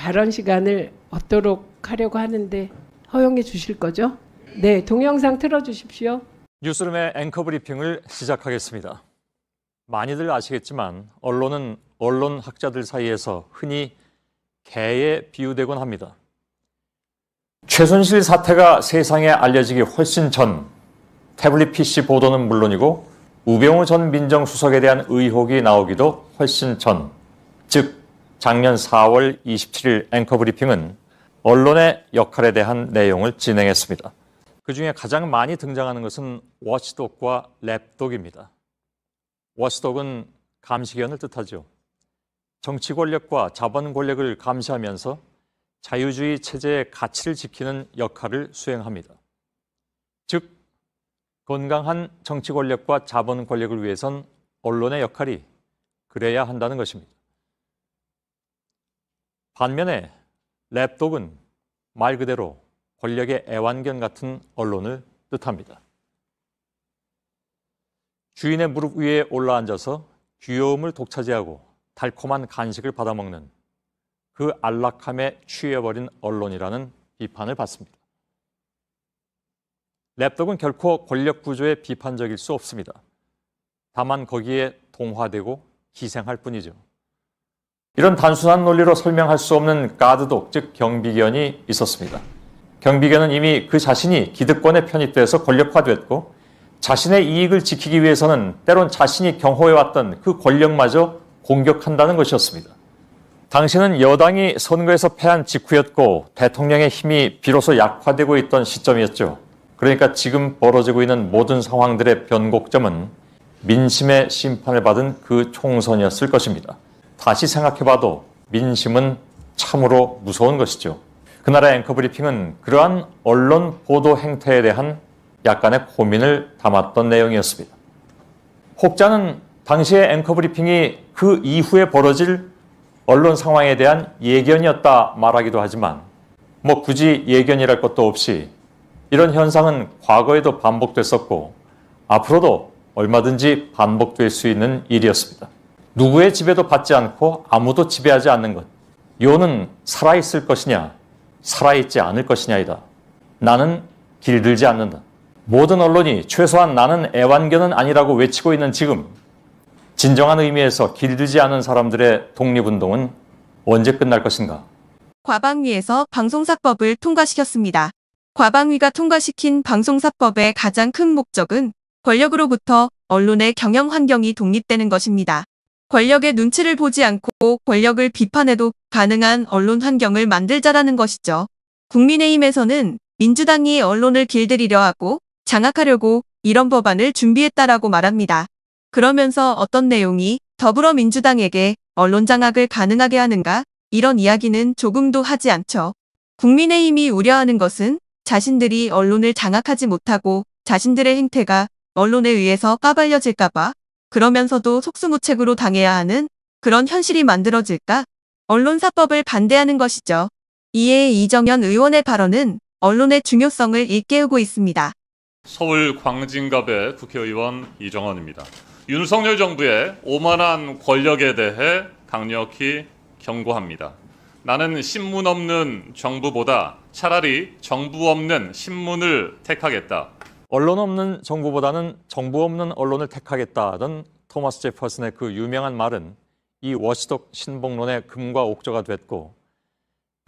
발언 시간을 얻도록 하려고 하는데 허용해 주실 거죠? 네, 동영상 틀어주십시오. 뉴스룸의 앵커 브리핑을 시작하겠습니다. 많이들 아시겠지만 언론은 언론학자들 사이에서 흔히 개에 비유되곤 합니다. 최순실 사태가 세상에 알려지기 훨씬 전 태블릿 PC 보도는 물론이고 우병우 전 민정수석에 대한 의혹이 나오기도 훨씬 전, 즉 작년 4월 27일 앵커 브리핑은 언론의 역할에 대한 내용을 진행했습니다. 그중에 가장 많이 등장하는 것은 워치독과 랩독입니다. 워치독은 감시견을 뜻하죠. 정치 권력과 자본 권력을 감시하면서 자유주의 체제의 가치를 지키는 역할을 수행합니다. 즉, 건강한 정치 권력과 자본 권력을 위해선 언론의 역할이 그래야 한다는 것입니다. 반면에 랩독은 말 그대로 권력의 애완견 같은 언론을 뜻합니다. 주인의 무릎 위에 올라앉아서 귀여움을 독차지하고 달콤한 간식을 받아먹는 그 안락함에 취해버린 언론이라는 비판을 받습니다. 랩독은 결코 권력 구조에 비판적일 수 없습니다. 다만 거기에 동화되고 기생할 뿐이죠. 이런 단순한 논리로 설명할 수 없는 가드독, 즉 경비견이 있었습니다. 경비견은 이미 그 자신이 기득권에 편입돼서 권력화됐고 자신의 이익을 지키기 위해서는 때론 자신이 경호해왔던 그 권력마저 공격한다는 것이었습니다. 당시는 여당이 선거에서 패한 직후였고 대통령의 힘이 비로소 약화되고 있던 시점이었죠. 그러니까 지금 벌어지고 있는 모든 상황들의 변곡점은 민심의 심판을 받은 그 총선이었을 것입니다. 다시 생각해봐도 민심은 참으로 무서운 것이죠. 그날의 앵커 브리핑은 그러한 언론 보도 행태에 대한 약간의 고민을 담았던 내용이었습니다. 혹자는 당시의 앵커 브리핑이 그 이후에 벌어질 언론 상황에 대한 예견이었다 말하기도 하지만 굳이 예견이랄 것도 없이 이런 현상은 과거에도 반복됐었고 앞으로도 얼마든지 반복될 수 있는 일이었습니다. 누구의 지배도 받지 않고 아무도 지배하지 않는 것. 요는 살아있을 것이냐, 살아있지 않을 것이냐이다. 나는 길들지 않는다. 모든 언론이 최소한 나는 애완견은 아니라고 외치고 있는 지금 진정한 의미에서 길들지 않은 사람들의 독립운동은 언제 끝날 것인가? 과방위에서 방송사법을 통과시켰습니다. 과방위가 통과시킨 방송사법의 가장 큰 목적은 권력으로부터 언론의 경영 환경이 독립되는 것입니다. 권력의 눈치를 보지 않고 권력을 비판해도 가능한 언론 환경을 만들자라는 것이죠. 국민의힘에서는 민주당이 언론을 길들이려 하고 장악하려고 이런 법안을 준비했다라고 말합니다. 그러면서 어떤 내용이 더불어민주당에게 언론 장악을 가능하게 하는가? 이런 이야기는 조금도 하지 않죠. 국민의힘이 우려하는 것은 자신들이 언론을 장악하지 못하고 자신들의 행태가 언론에 의해서 까발려질까봐 그러면서도 속수무책으로 당해야 하는 그런 현실이 만들어질까? 언론사법을 반대하는 것이죠. 이에 이정현 의원의 발언은 언론의 중요성을 일깨우고 있습니다. 서울 광진갑의 국회의원 이정헌입니다. 윤석열 정부의 오만한 권력에 대해 강력히 경고합니다. 나는 신문 없는 정부보다 차라리 정부 없는 신문을 택하겠다. 언론 없는 정부보다는 정부 없는 언론을 택하겠다던 토마스 제퍼슨의 그 유명한 말은 이 워치독 신봉론의 금과 옥조가 됐고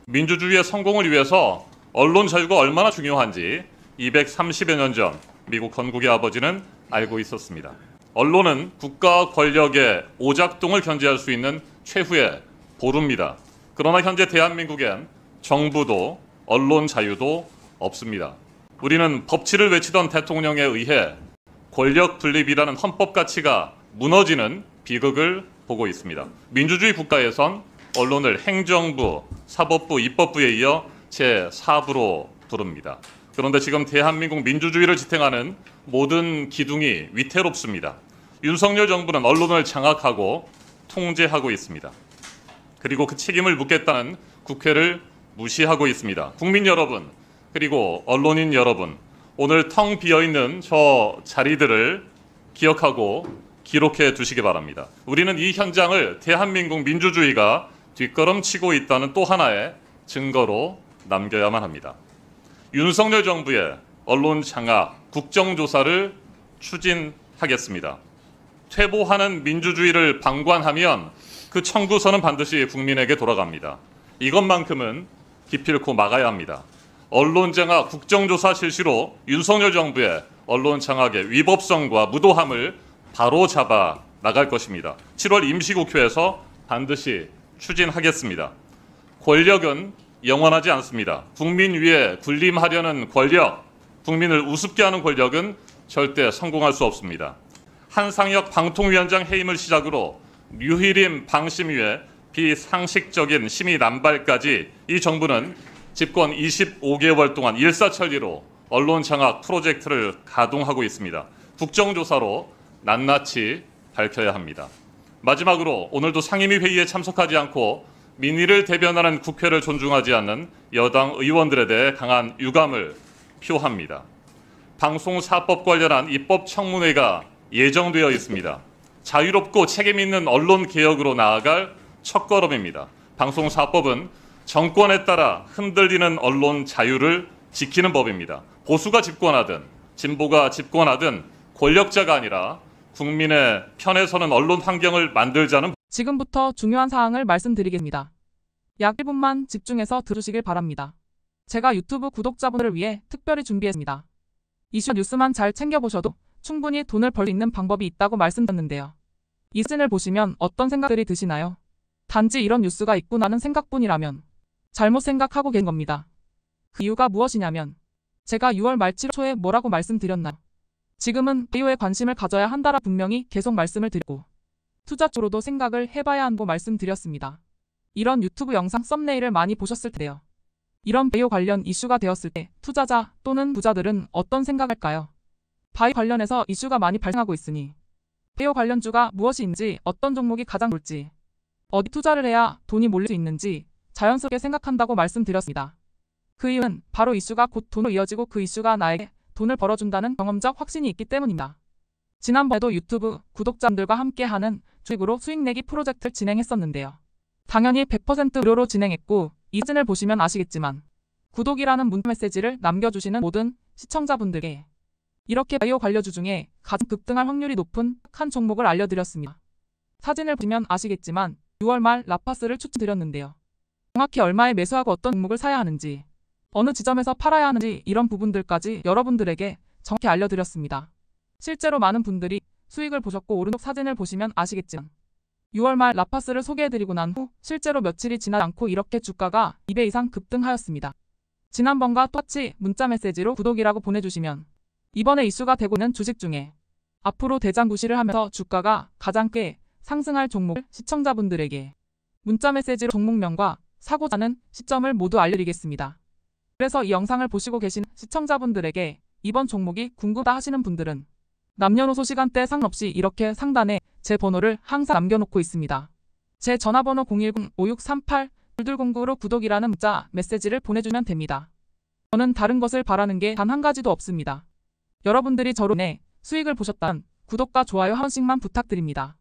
민주주의의 성공을 위해서 언론 자유가 얼마나 중요한지 230여 년 전 미국 건국의 아버지는 알고 있었습니다. 언론은 국가 권력의 오작동을 견제할 수 있는 최후의 보루입니다. 그러나 현재 대한민국엔 정부도 언론 자유도 없습니다. 우리는 법치를 외치던 대통령에 의해 권력 분립이라는 헌법 가치가 무너지는 비극을 보고 있습니다. 민주주의 국가에선 언론을 행정부, 사법부, 입법부에 이어 제4부로 부릅니다. 그런데 지금 대한민국 민주주의를 지탱하는 모든 기둥이 위태롭습니다. 윤석열 정부는 언론을 장악하고 통제하고 있습니다. 그리고 그 책임을 묻겠다는 국회를 무시하고 있습니다. 국민 여러분, 그리고 언론인 여러분, 오늘 텅 비어있는 저 자리들을 기억하고 기록해 두시기 바랍니다. 우리는 이 현장을 대한민국 민주주의가 뒷걸음치고 있다는 또 하나의 증거로 남겨야만 합니다. 윤석열 정부의 언론 장악, 국정조사를 추진하겠습니다. 퇴보하는 민주주의를 방관하면 그 청구서는 반드시 국민에게 돌아갑니다. 이것만큼은 기필코 막아야 합니다. 언론 장악, 국정조사 실시로 윤석열 정부의 언론 장악의 위법성과 무도함을 바로잡아 나갈 것입니다. 7월 임시국회에서 반드시 추진하겠습니다. 권력은 영원하지 않습니다. 국민 위에 군림하려는 권력, 국민을 우습게 하는 권력은 절대 성공할 수 없습니다. 한상혁 방통위원장 해임을 시작으로 류희림 방심위의 비상식적인 심의 남발까지 이 정부는 집권 25개월 동안 일사천리로 언론 장악 프로젝트를 가동하고 있습니다. 국정조사로 낱낱이 밝혀야 합니다. 마지막으로 오늘도 상임위 회의에 참석하지 않고 민의를 대변하는 국회를 존중하지 않는 여당 의원들에 대해 강한 유감을 표합니다. 방송사법 관련한 입법청문회가 예정되어 있습니다. 자유롭고 책임 있는 언론 개혁으로 나아갈 첫걸음입니다. 방송사법은 정권에 따라 흔들리는 언론 자유를 지키는 법입니다. 보수가 집권하든 진보가 집권하든 권력자가 아니라 국민의 편에 서는 언론 환경을 만들자는. 지금부터 중요한 사항을 말씀드리겠습니다. 약 1분만 집중해서 들으시길 바랍니다. 제가 유튜브 구독자분들을 위해 특별히 준비했습니다. 이슈 뉴스만 잘 챙겨보셔도 충분히 돈을 벌 수 있는 방법이 있다고 말씀드렸는데요. 이 사진을 보시면 어떤 생각들이 드시나요? 단지 이런 뉴스가 있구나는 생각뿐이라면 잘못 생각하고 계신 겁니다. 그 이유가 무엇이냐면 제가 6월 말 7월 초에 뭐라고 말씀드렸나요? 지금은 바이오에 관심을 가져야 한다라 분명히 계속 말씀을 드리고 투자 쪽으로도 생각을 해봐야 한다고 말씀드렸습니다. 이런 유튜브 영상 썸네일을 많이 보셨을 텐데요. 이런 바이오 관련 이슈가 되었을 때 투자자 또는 부자들은 어떤 생각할까요? 바이오 관련해서 이슈가 많이 발생하고 있으니 바이오 관련주가 무엇인지 어떤 종목이 가장 좋을지 어디 투자를 해야 돈이 몰릴 수 있는지 자연스럽게 생각한다고 말씀드렸습니다. 그 이유는 바로 이슈가 곧 돈으로 이어지고 그 이슈가 나에게 돈을 벌어준다는 경험적 확신이 있기 때문입니다. 지난번에도 유튜브 구독자분들과 함께하는 주식으로 수익 내기 프로젝트를 진행했었는데요. 당연히 100% 무료로 진행했고 이 사진을 보시면 아시겠지만 구독이라는 문자 메시지를 남겨주시는 모든 시청자분들께 이렇게 바이오 관련주 중에 가장 급등할 확률이 높은 한 종목을 알려드렸습니다. 사진을 보시면 아시겠지만 6월 말 라파스를 추천드렸는데요. 정확히 얼마에 매수하고 어떤 종목을 사야 하는지 어느 지점에서 팔아야 하는지 이런 부분들까지 여러분들에게 정확히 알려드렸습니다. 실제로 많은 분들이 수익을 보셨고 오른쪽 사진을 보시면 아시겠지만 6월 말 라파스를 소개해드리고 난 후 실제로 며칠이 지나지 않고 이렇게 주가가 2배 이상 급등하였습니다. 지난번과 똑같이 문자 메시지로 구독이라고 보내주시면 이번에 이슈가 되고 있는 주식 중에 앞으로 대장구시를 하면서 주가가 가장 꽤 상승할 종목을 시청자분들에게 문자 메시지로 종목명과 사고자 하는 시점을 모두 알려드리겠습니다. 그래서 이 영상을 보시고 계신 시청자분들에게 이번 종목이 궁금하다 하시는 분들은 남녀노소 시간대 상관없이 이렇게 상단에 제 번호를 항상 남겨놓고 있습니다. 제 전화번호 010-5638-2209로 구독이라는 문자 메시지를 보내주면 됩니다. 저는 다른 것을 바라는 게 단 한 가지도 없습니다. 여러분들이 저로 인해 수익을 보셨다면 구독과 좋아요 한 번씩만 부탁드립니다.